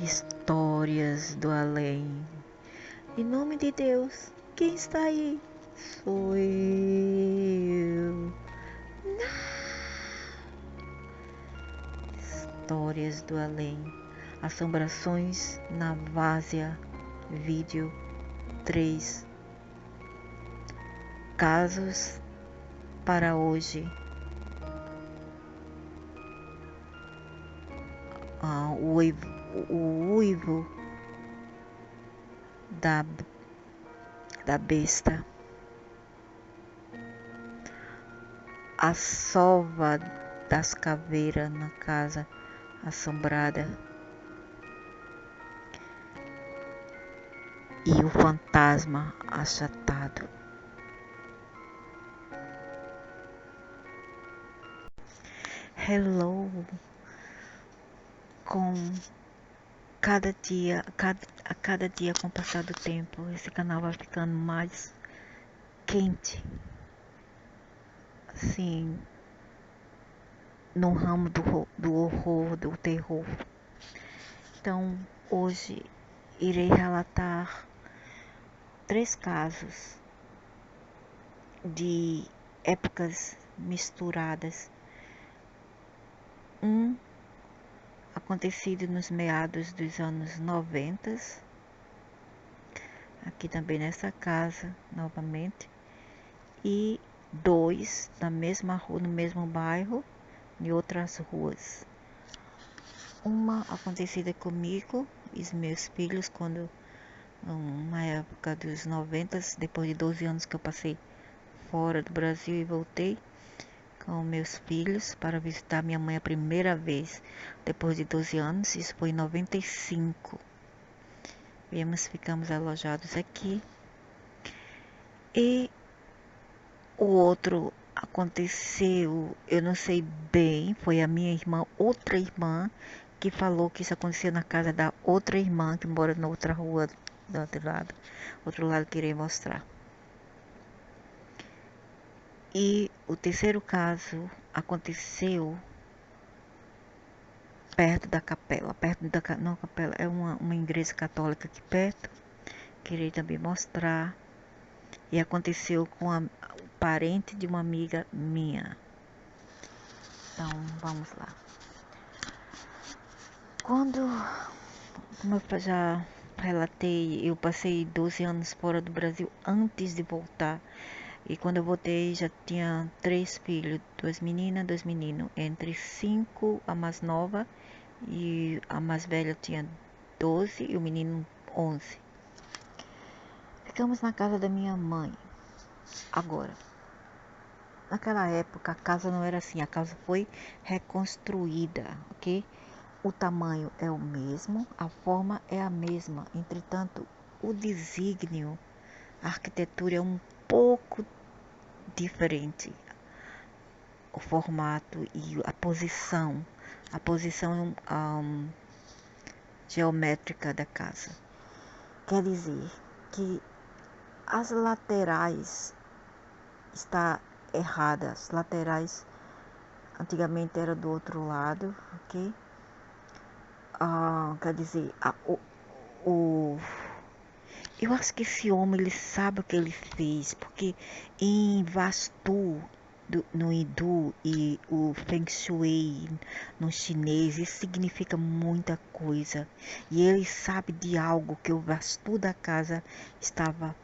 Histórias do além. Em nome de Deus, quem está aí? Sou eu. Histórias do além. Assombrações na Várzea. Vídeo 3. Casos para hoje. O uivo da besta. A sova das caveiras na casa assombrada. E o fantasma achatado. Hello. Com cada dia, a cada dia com o passar do tempo, esse canal vai ficando mais quente. Assim, no ramo do horror, do terror. Então, hoje irei relatar 3 casos de épocas misturadas. Um acontecido nos meados dos anos 90, aqui também nessa casa, novamente, e 2 na mesma rua, no mesmo bairro, em outras ruas. Uma acontecida comigo e os meus filhos, quando, na época dos 90, depois de 12 anos que eu passei fora do Brasil e voltei com meus filhos para visitar minha mãe a primeira vez, depois de 12 anos, isso foi em 95. Ficamos alojados aqui. E o outro aconteceu, eu não sei bem, foi a minha irmã, outra irmã, que falou que isso aconteceu na casa da outra irmã, que mora na outra rua do outro lado que irei mostrar. E o terceiro caso aconteceu perto da capela, não capela, é uma igreja católica aqui perto, que irei também mostrar. E aconteceu com o parente de uma amiga minha. Então, vamos lá. Como eu já relatei, eu passei 12 anos fora do Brasil antes de voltar. E quando eu voltei, já tinha 3 filhos, 2 meninas, 2 meninos. Entre 5, a mais nova, e a mais velha tinha 12 e o menino 11. Ficamos na casa da minha mãe. Agora, naquela época, a casa não era assim, a casa foi reconstruída, ok? O tamanho é o mesmo, a forma é a mesma, entretanto, o desígnio, a arquitetura é um pouco diferente. O formato e a posição geométrica da casa. Quer dizer que as laterais está errada, as laterais antigamente era do outro lado, ok? Quer dizer, eu acho que esse homem, ele sabe o que ele fez, porque em Vastu, no hindu, e o Feng Shui no chinês, isso significa muita coisa. E ele sabe de algo que o Vastu da casa estava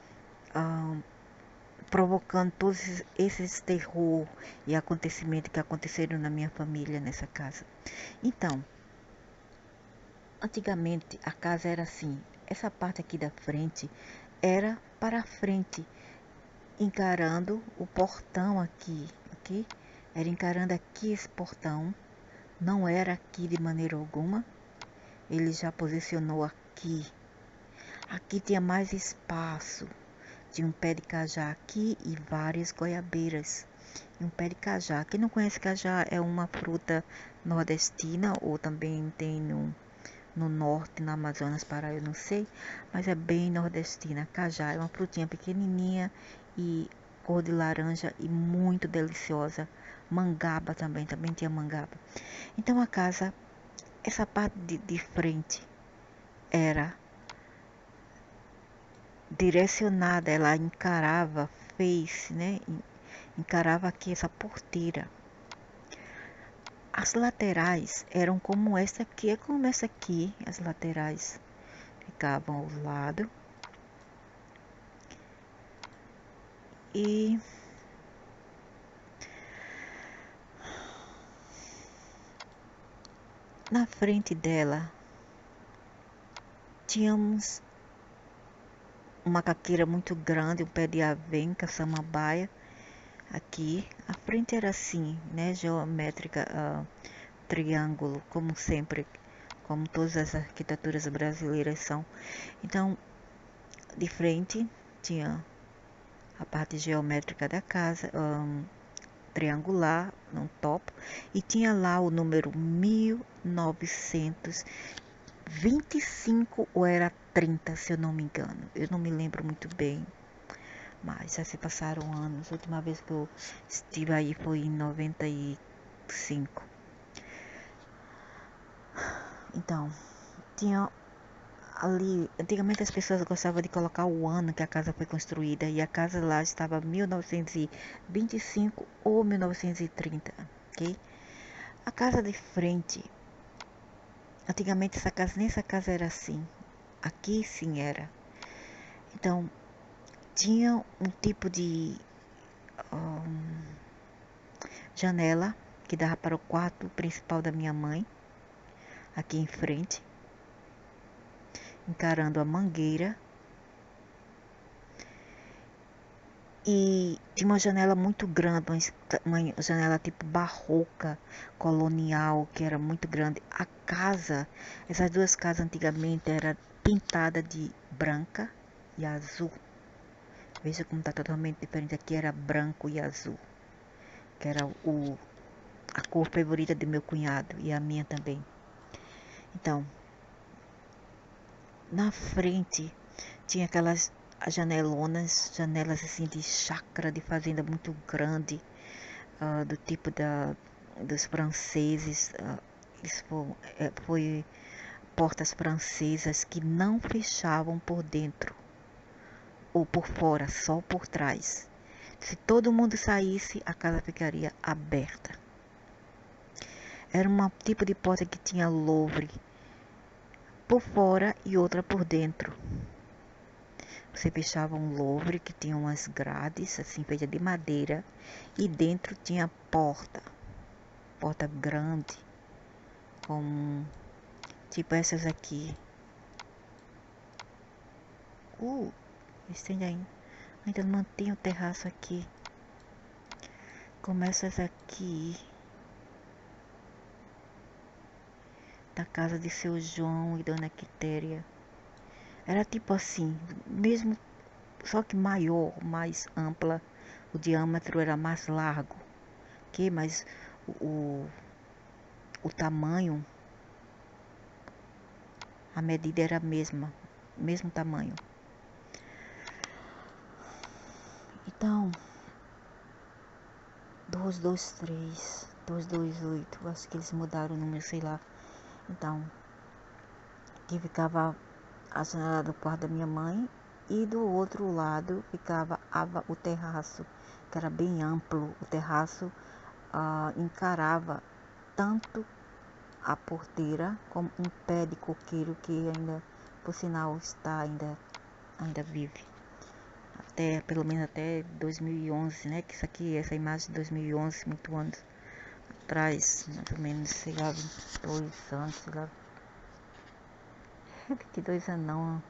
provocando todos esses terror e acontecimentos que aconteceram na minha família nessa casa. Então, antigamente a casa era assim, essa parte aqui da frente era para frente, encarando o portão aqui, ok? Era encarando aqui esse portão, não era aqui de maneira alguma. Ele já posicionou aqui. Aqui tinha mais espaço. Tinha um pé de cajá aqui e várias goiabeiras. E um pé de cajá. Quem não conhece cajá, é uma fruta nordestina, ou também tem no norte, na Amazonas, Pará, eu não sei, mas é bem nordestina. Cajá é uma frutinha pequenininha e cor de laranja e muito deliciosa. Mangaba também tinha mangaba. Então a casa, essa parte de frente era direcionada, ela encarava, né? Encarava aqui essa porteira. As laterais eram como essa aqui, é como essa aqui, as laterais ficavam ao lado. E na frente dela tínhamos uma caqueira muito grande, um pé de avenca, samambaia. Aqui, a frente era assim, né? Geométrica, triângulo, como sempre, como todas as arquiteturas brasileiras são. Então, de frente tinha a parte geométrica da casa, triangular, no topo, e tinha lá o número 1925 ou era 30, se eu não me engano. Eu não me lembro muito bem, mas já se passaram anos. A última vez que eu estive aí foi em 95. Então, tinha ali, antigamente as pessoas gostavam de colocar o ano que a casa foi construída, e a casa lá estava 1925 ou 1930, ok? A casa de frente, antigamente nem essa casa era assim, aqui sim era. Então, tinha um tipo de janela que dava para o quarto principal da minha mãe, aqui em frente, encarando a mangueira. E tinha uma janela muito grande, uma janela tipo barroca, colonial, que era muito grande. A casa, essas duas casas antigamente era pintada de branca e azul. Veja como está totalmente diferente. Aqui era branco e azul, que era a cor favorita do meu cunhado e a minha também. Então, na frente tinha aquelas janelas assim de chácara, de fazenda muito grande, do tipo dos franceses. Isso foi portas francesas que não fechavam por dentro ou por fora, só por trás. Se todo mundo saísse, a casa ficaria aberta. Era um tipo de porta que tinha louvre por fora e outra por dentro. Você fechava um louvre que tinha umas grades assim feitas de madeira, e dentro tinha porta grande, com tipo essas aqui. Estende ainda mantém o terraço aqui, como essas aqui da casa de seu João e dona Quitéria. Era tipo assim, mesmo, só que maior, mais ampla. O diâmetro era mais largo, mas o tamanho, a medida era a mesmo tamanho. Então, 223, 228, acho que eles mudaram o número, sei lá. Então, aqui ficava a janela do quarto da minha mãe, e do outro lado ficava o terraço, que era bem amplo. O terraço encarava tanto a porteira como um pé de coqueiro que ainda, por sinal, ainda vive. Pelo menos até 2011, né? Que essa imagem de 2011, muito anos atrás, mais ou menos, sei lá, 22 anos, sei lá. 22 anos não,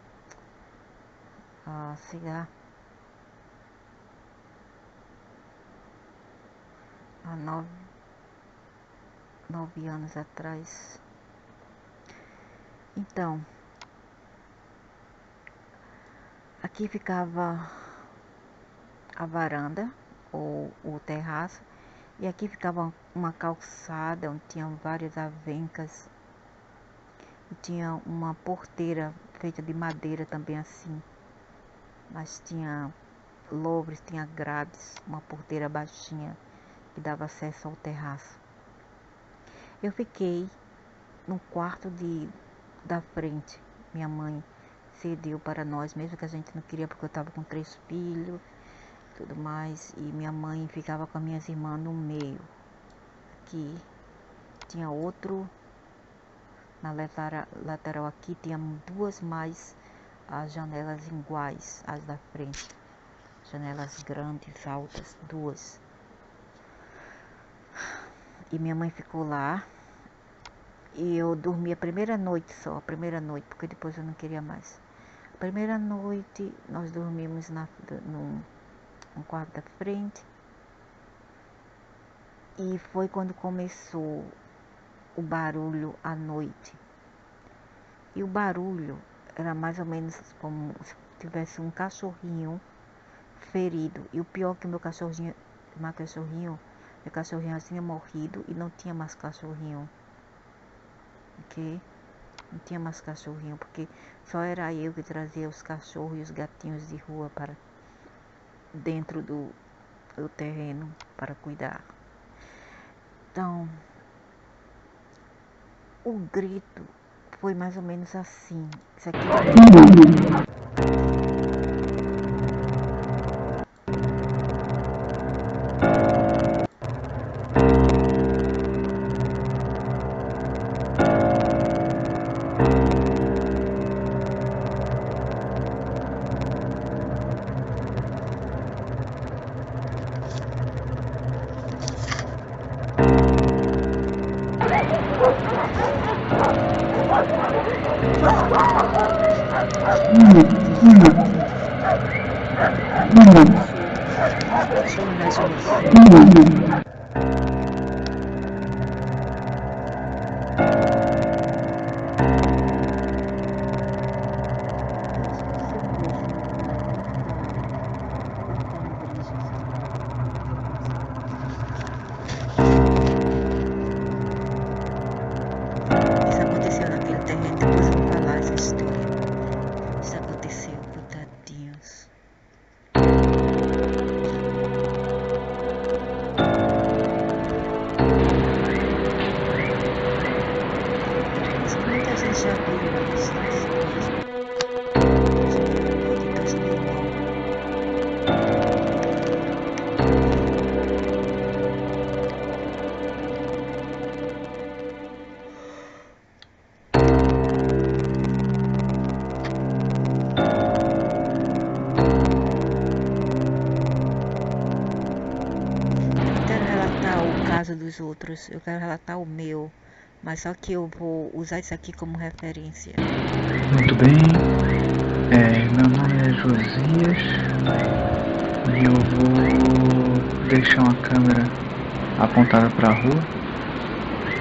sei lá, há 9 anos atrás. Então, aqui ficava a varanda ou o terraço, e aqui ficava uma calçada onde tinham várias avencas, e tinha uma porteira feita de madeira também assim, mas tinha louvres, tinha grades, uma porteira baixinha que dava acesso ao terraço. Eu fiquei no quarto da frente, minha mãe cedeu para nós, mesmo que a gente não queria, porque eu estava com 3 filhos, tudo mais, e minha mãe ficava com as minhas irmãs no meio. Aqui tinha outro, na lateral aqui tinha 2 mais as janelas iguais, as da frente, janelas grandes, altas, 2. E minha mãe ficou lá. E eu dormi a primeira noite só, a primeira noite, porque depois eu não queria mais. A primeira noite nós dormimos no quarto da frente. E foi quando começou o barulho à noite. E o barulho era mais ou menos como se tivesse um cachorrinho ferido. E o pior que meu cachorrinho tinha morrido e não tinha mais cachorrinho. Ok? Não tinha mais cachorrinho, porque só era eu que trazia os cachorros e os gatinhos de rua para dentro do terreno para cuidar. Então, o grito foi mais ou menos assim. Isso aqui cachorro nas ruas. Isso aconteceu naquele terreno, depois eu vou falar essa história. Isso aconteceu, coitadinhos. Acho que muita gente já viu isso. Dos outros, eu quero relatar o meu, mas só que eu vou usar isso aqui como referência. Muito bem, meu nome é Josias e eu vou deixar uma câmera apontada para a rua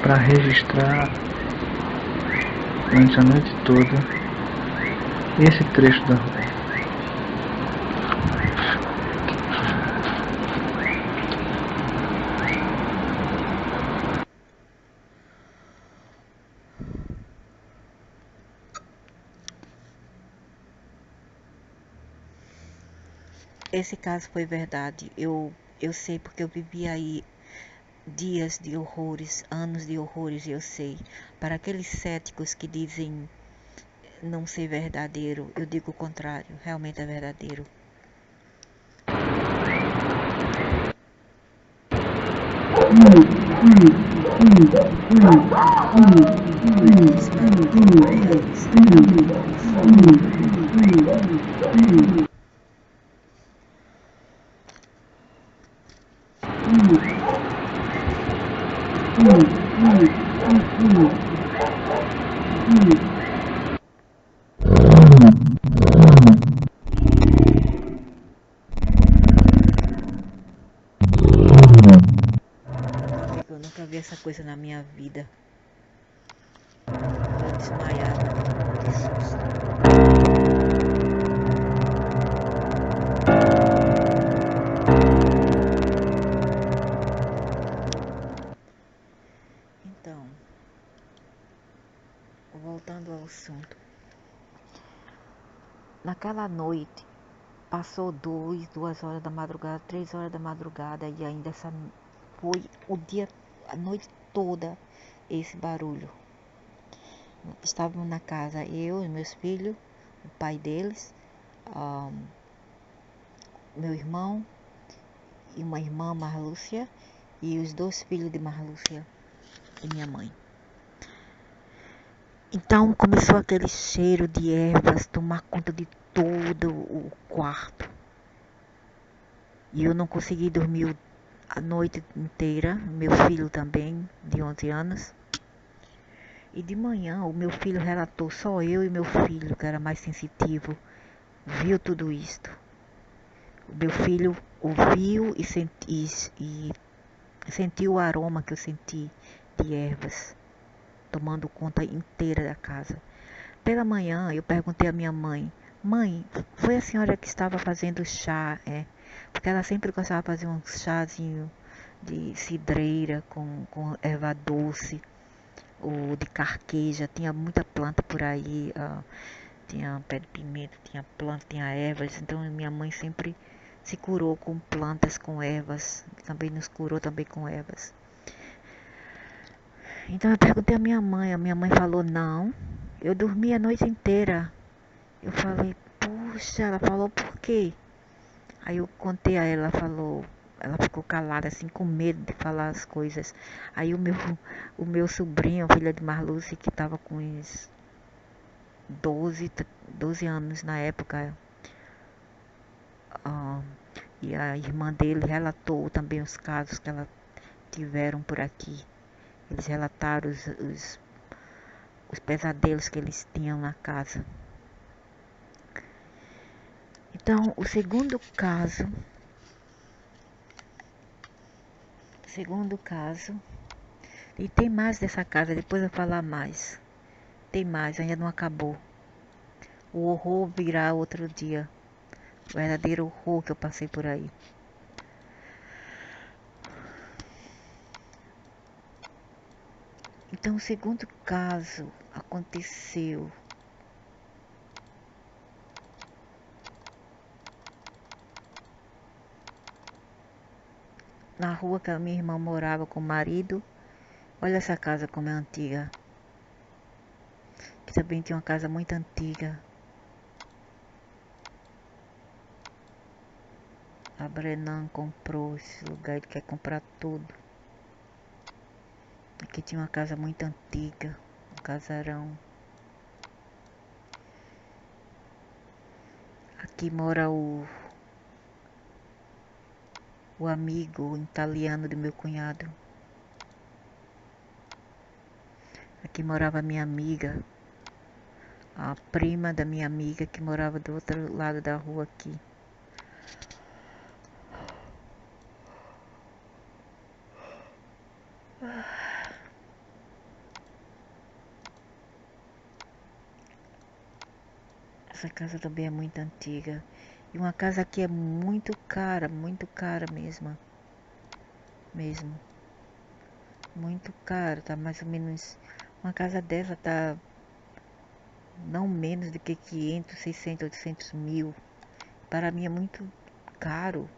para registrar durante a noite toda esse trecho da rua. Esse caso foi verdade. Eu sei porque eu vivi aí dias de horrores, anos de horrores, eu sei. Para aqueles céticos que dizem não ser verdadeiro, eu digo o contrário, realmente é verdadeiro. Eu nunca vi essa coisa na minha vida. Eu desmaiava de susto. Então, voltando ao assunto. Naquela noite, passou 2 horas da madrugada, 3 horas da madrugada e ainda foi a noite toda esse barulho. Estávamos na casa, eu e meus filhos, o pai deles, meu irmão e uma irmã, Marlúcia, e os 2 filhos de Marlúcia e minha mãe. Então começou aquele cheiro de ervas tomar conta de todo o quarto. E eu não consegui dormir a noite inteira, meu filho também, de 11 anos. E de manhã o meu filho relatou, só eu e meu filho, que era mais sensitivo, viu tudo isto. O meu filho ouviu e sentiu o aroma que eu senti de ervas, tomando conta inteira da casa. Pela manhã eu perguntei à minha mãe, mãe, foi a senhora que estava fazendo chá, Porque ela sempre gostava de fazer um chazinho de cidreira com erva doce, ou de carqueja, tinha muita planta por aí, tinha pé de pimenta, tinha planta, tinha ervas, então minha mãe sempre se curou com plantas, com ervas, também nos curou também com ervas. Então eu perguntei à a minha mãe falou, não, eu dormi a noite inteira. Eu falei, puxa, ela falou por quê? Aí eu contei a ela, falou, ela ficou calada assim, com medo de falar as coisas. Aí o meu sobrinho, filha de Marluce, que estava com uns 12 anos na época, e a irmã dele relatou também os casos que ela tiveram por aqui. Eles relataram os pesadelos que eles tinham na casa. Então, o segundo caso, e tem mais dessa casa, depois eu vou falar mais. Tem mais, ainda não acabou. O horror virá outro dia. O verdadeiro horror que eu passei por aí. Então, o segundo caso aconteceu na rua que a minha irmã morava com o marido. Olha essa casa como é antiga. Que também tinha uma casa muito antiga. A Brenan comprou esse lugar, ele quer comprar tudo. Aqui tinha uma casa muito antiga, um casarão. Aqui mora o amigo italiano do meu cunhado. Aqui morava minha amiga, a prima da minha amiga que morava do outro lado da rua aqui. Essa casa também é muito antiga. E uma casa que é muito cara mesmo. Mesmo. Muito cara, tá mais ou menos. Uma casa dessa tá não menos do que 500, 600, 800 mil. Para mim é muito caro.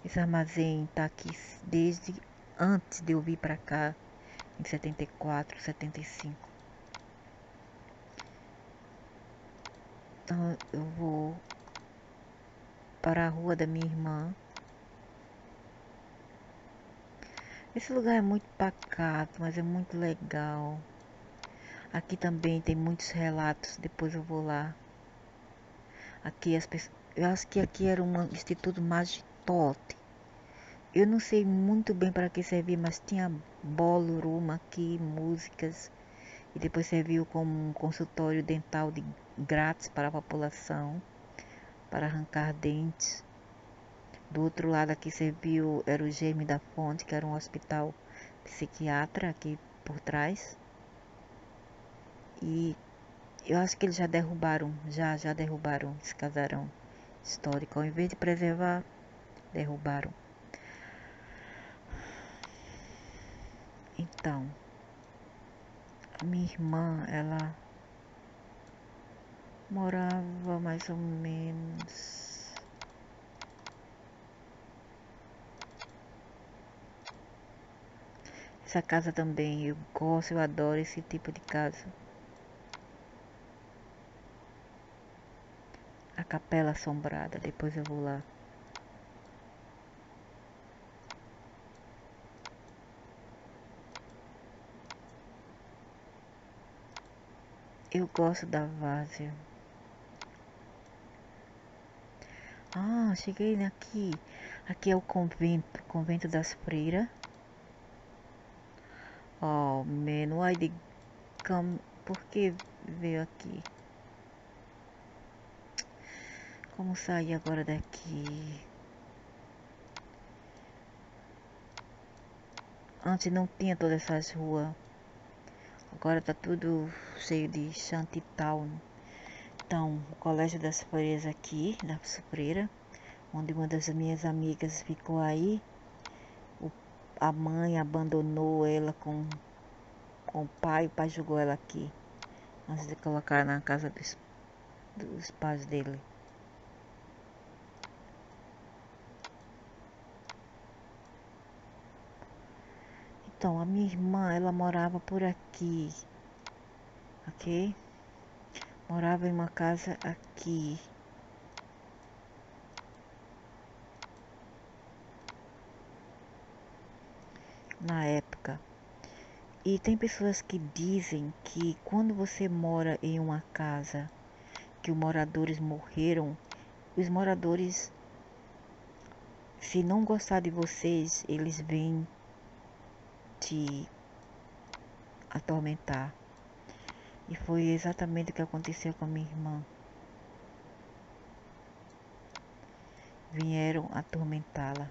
Esse armazém tá aqui desde antes de eu vir pra cá, em 74, 75. Então eu vou para a rua da minha irmã. Esse lugar é muito pacato, mas é muito legal. Aqui também tem muitos relatos, depois eu vou lá. Aqui as pessoas, eu acho que aqui era um instituto Magitote. Eu não sei muito bem para que servia, mas tinha ballroom aqui, músicas. E depois serviu como um consultório dental grátis para a população, para arrancar dentes. Do outro lado aqui serviu, era o Gêmeo da Fonte, que era um hospital psiquiatra aqui por trás. E eu acho que eles já derrubaram esse casarão histórico. Ao invés de preservar, derrubaram. Então, a minha irmã, ela morava mais ou menos. Essa casa também, eu gosto, eu adoro esse tipo de casa. A Capela Assombrada, depois eu vou lá. Eu gosto da várzea. Ah, cheguei aqui. Aqui é o convento das freiras. Oh, man, why they come? Por que veio aqui? Como sair agora daqui? Antes não tinha todas essas ruas. Agora tá tudo cheio de Shantytown. Então, o Colégio das Freiras aqui, da Freira, onde uma das minhas amigas ficou aí. A mãe abandonou ela com o pai jogou ela aqui, antes de colocar na casa dos pais dele. Então, a minha irmã, ela morava por aqui, ok? Morava em uma casa aqui. Na época. E tem pessoas que dizem que quando você mora em uma casa que os moradores morreram, os moradores, se não gostar de vocês, eles vêm te atormentar. E foi exatamente o que aconteceu com a minha irmã. Vieram atormentá-la.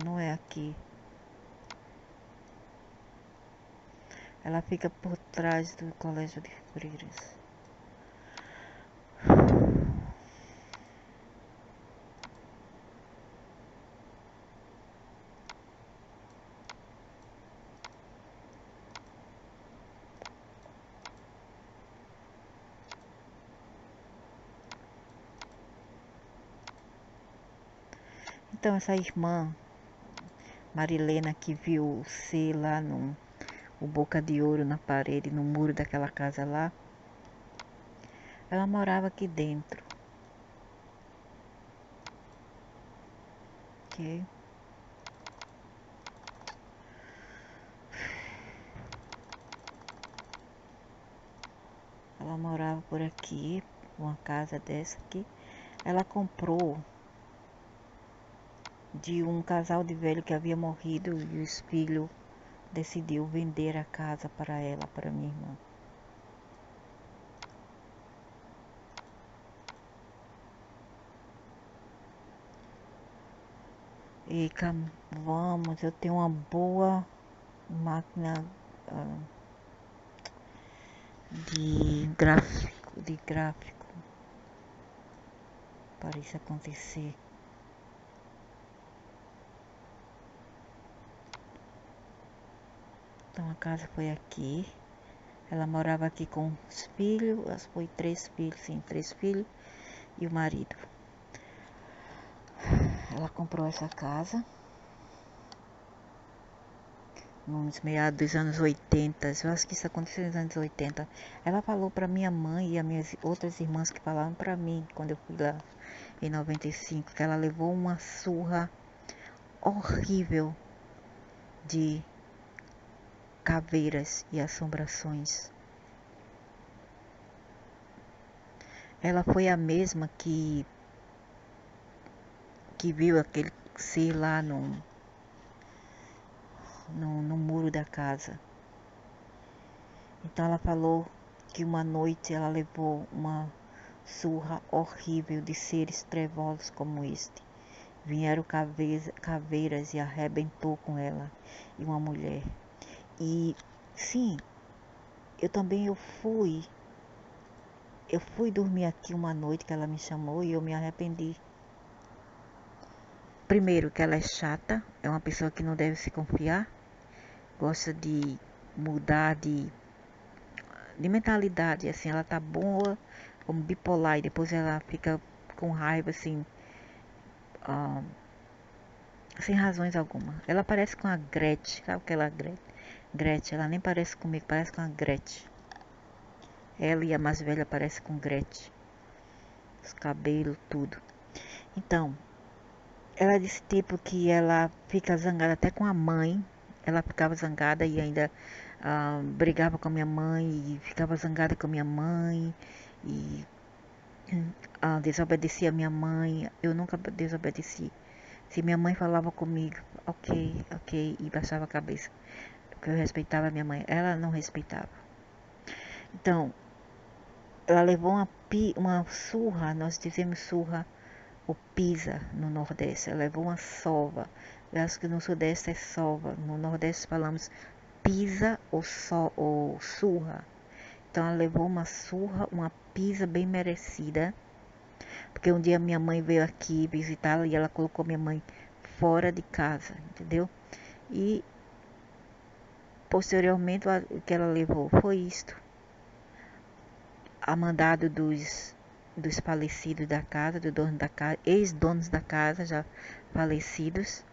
Não é aqui. Ela fica por trás do Colégio de Freiras. Então essa irmã Marilena que viu C lá no o Boca de Ouro na parede, no muro daquela casa lá, ela morava aqui dentro. Ok? Ela morava por aqui, uma casa dessa aqui. Ela comprou de um casal de velho que havia morrido e os filhos decidiu vender a casa para ela, para minha irmã. E vamos, eu tenho uma boa máquina de gráfico para isso acontecer. Então a casa foi aqui. Ela morava aqui com os filhos, foi 3 filhos, sim, 3 filhos e o marido. Ela comprou essa casa nos meados dos anos 80, eu acho que isso aconteceu nos anos 80. Ela falou para minha mãe e as minhas outras irmãs que falaram para mim quando eu fui lá em 95, que ela levou uma surra horrível de caveiras e assombrações. Ela foi a mesma que viu aquele ser lá no muro da casa. Então ela falou que uma noite ela levou uma surra horrível de seres trevosos como este. Vieram caveiras e arrebentou com ela e uma mulher. E sim, eu fui dormir aqui uma noite que ela me chamou e eu me arrependi. Primeiro que ela é chata, é uma pessoa que não deve se confiar, gosta de mudar de mentalidade, assim, ela tá boa, como bipolar, e depois ela fica com raiva, assim, ah, sem razões alguma. Ela parece com a Gretchen, sabe aquela Gretchen? Ela nem parece comigo, parece com a Gretchen. Ela e a mais velha parece com Gretchen. Os cabelos, tudo. Então, ela é desse tipo que ela fica zangada até com a mãe. Ela ficava zangada e ainda brigava com a minha mãe e ficava zangada com a minha mãe e desobedecia a minha mãe. Eu nunca desobedeci. Se minha mãe falava comigo, ok, ok, e baixava a cabeça, porque eu respeitava a minha mãe, ela não respeitava. Então, ela levou uma surra, nós dizemos surra ou pisa no Nordeste, ela levou uma sova. Eu acho que no Sudeste é sova, no Nordeste falamos pisa ou surra. Então ela levou uma surra, uma pisa bem merecida, porque um dia minha mãe veio aqui visitá-la e ela colocou minha mãe fora de casa, entendeu? E posteriormente o que ela levou foi isto, a mandado dos falecidos da casa, do dono da casa, ex-donos da casa já falecidos,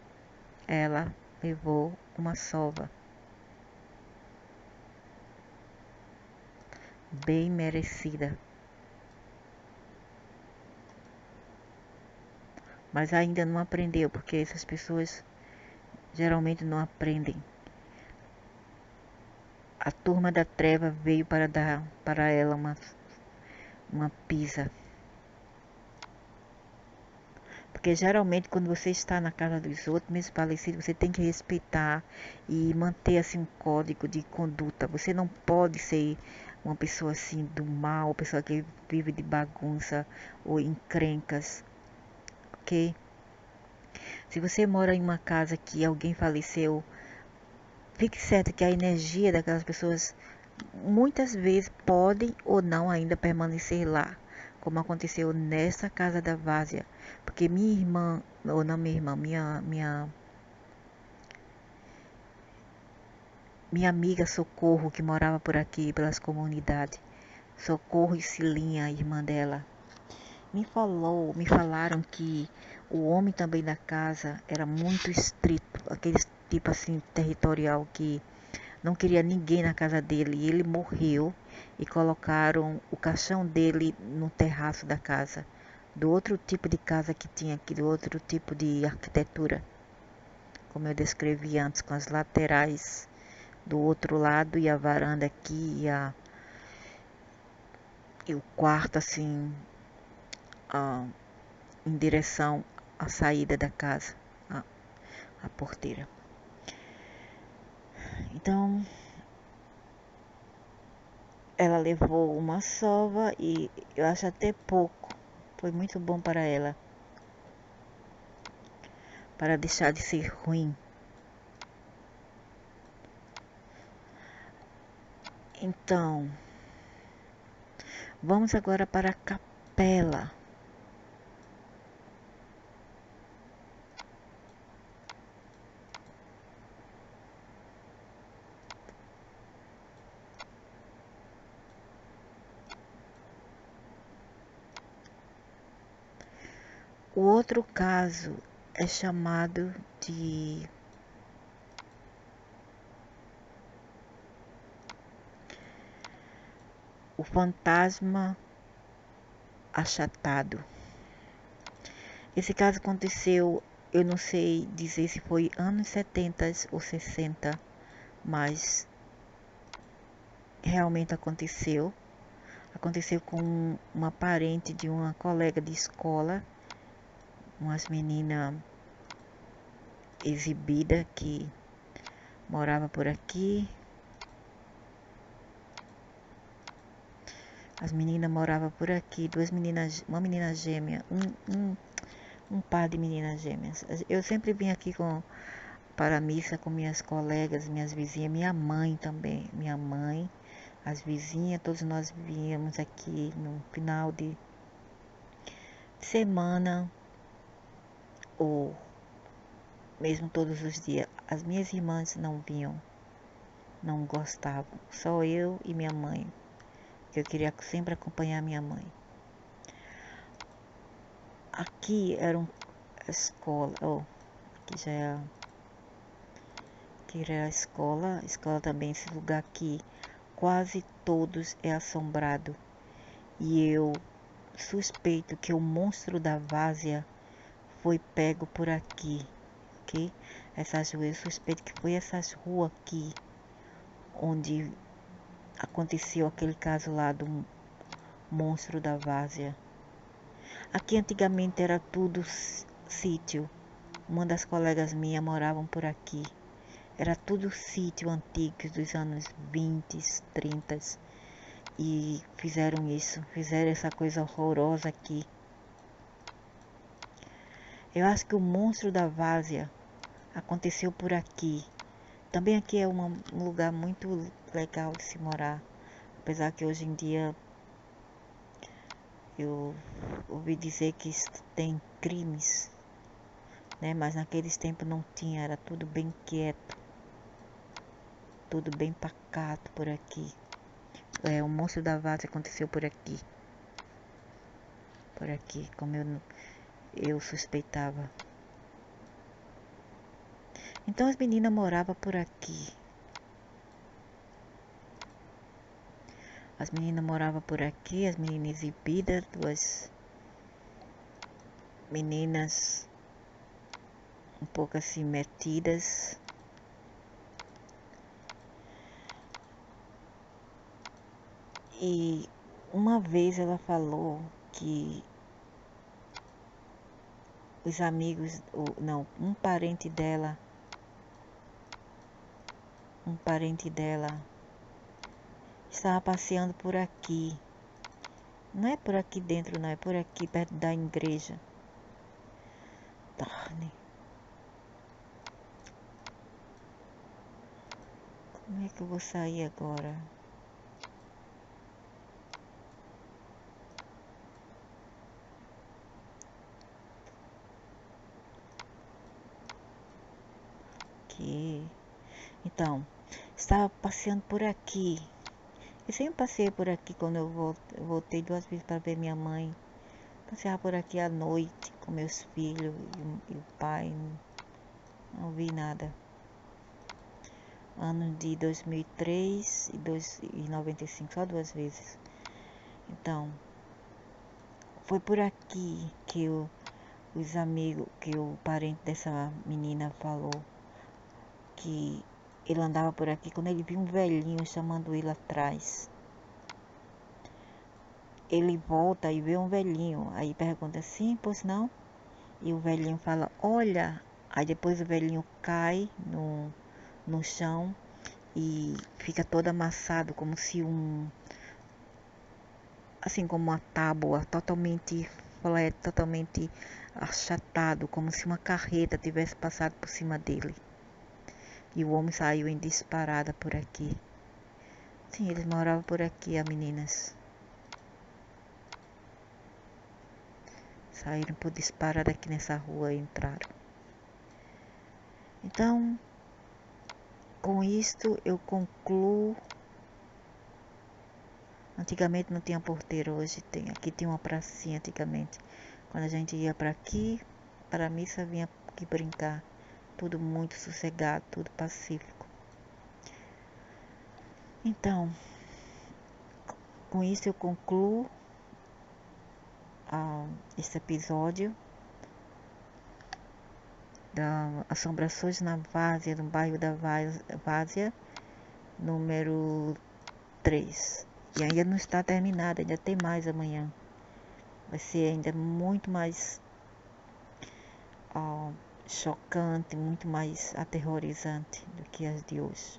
ela levou uma sova bem merecida. Mas ainda não aprendeu, porque essas pessoas geralmente não aprendem. A turma da treva veio para dar para ela uma pisa. Porque geralmente quando você está na casa dos outros, mesmo falecidos, você tem que respeitar e manter assim um código de conduta. Você não pode ser uma pessoa assim do mal, uma pessoa que vive de bagunça ou encrencas, ok? Se você mora em uma casa que alguém faleceu, fique certo que a energia daquelas pessoas muitas vezes podem ou não ainda permanecer lá, como aconteceu nessa casa da Várzea, porque minha irmã, ou não minha irmã, minha amiga Socorro, que morava por aqui, pelas comunidades, Socorro e Cilinha, a irmã dela, me falaram que o homem também da casa era muito estrito, aquele tipo assim territorial que não queria ninguém na casa dele e ele morreu e colocaram o caixão dele no terraço da casa, do outro tipo de casa que tinha aqui, do outro tipo de arquitetura, como eu descrevi antes, com as laterais do outro lado e a varanda aqui e o quarto assim em direção à saída da casa, a porteira. Então ela levou uma sova e eu acho até pouco. Foi muito bom para ela, para deixar de ser ruim. Então, vamos agora para a capela. O outro caso é chamado de o fantasma achatado. Esse caso aconteceu, eu não sei dizer se foi anos 70 ou 60, mas realmente aconteceu. Aconteceu com uma parente de uma colega de escola, umas meninas exibidas que morava por aqui. As meninas moravam por aqui, duas meninas, uma menina gêmea, um par de meninas gêmeas. Eu sempre vim aqui para a missa com minhas colegas, minhas vizinhas, minha mãe também, minha mãe, as vizinhas, todos nós víamos aqui no final de semana ou mesmo todos os dias. As minhas irmãs não vinham, não gostavam, só eu e minha mãe, que eu queria sempre acompanhar minha mãe. Aqui a escola. Oh, aqui já é aqui é a escola. A escola também, esse lugar aqui, quase todos é assombrado. E eu suspeito que o monstro da várzea foi pego por aqui, ok? Essas ruas, eu suspeito que foi essas ruas aqui onde aconteceu aquele caso lá do monstro da várzea. Aqui antigamente era tudo sítio. Uma das colegas minhas moravam por aqui. Era tudo sítio antigo dos anos 20, 30. E fizeram isso, fizeram essa coisa horrorosa aqui. Eu acho que o monstro da várzea aconteceu por aqui. Também aqui é um lugar muito legal de se morar. Apesar que hoje em dia eu ouvi dizer que tem crimes, né? Mas naqueles tempos não tinha, era tudo bem quieto. Tudo bem pacato por aqui. O monstro da várzea aconteceu por aqui. Por aqui, como eu suspeitava. Então as meninas moravam por aqui. As meninas moravam por aqui, as meninas exibidas, duas meninas um pouco assim metidas. E uma vez ela falou que os amigos, não, um parente dela estava passeando por aqui. Não é por aqui dentro, não, é por aqui perto da igreja. Darne. Como é que eu vou sair agora? Aqui. Então, estava passeando por aqui. Eu sempre passei por aqui quando eu voltei 2 vezes para ver minha mãe. Passeava por aqui à noite com meus filhos e o pai. Não vi nada. Anos de 2003 e 95, só 2 vezes. Então, foi por aqui que os amigos, que o parente dessa menina falou que ele andava por aqui quando ele viu um velhinho chamando ele atrás. Ele volta e vê um velhinho, aí pergunta assim, pois não? E o velhinho fala, olha. Aí depois o velhinho cai no chão e fica todo amassado, como se assim como uma tábua, totalmente flat, totalmente achatado, como se uma carreta tivesse passado por cima dele. E o homem saiu em disparada por aqui. Sim, eles moravam por aqui, as meninas. Saíram por disparada aqui nessa rua e entraram. Então, com isto eu concluo. Antigamente não tinha porteiro, hoje tem. Aqui tem uma pracinha antigamente. Quando a gente ia para aqui, para a missa, vinha aqui brincar. Tudo muito sossegado, tudo pacífico. Então, com isso eu concluo esse episódio da Assombrações na Várzea, no bairro da Várzea, número 3. E ainda não está terminada, ainda tem mais amanhã. Vai ser ainda muito mais chocante, muito mais aterrorizante do que as de hoje.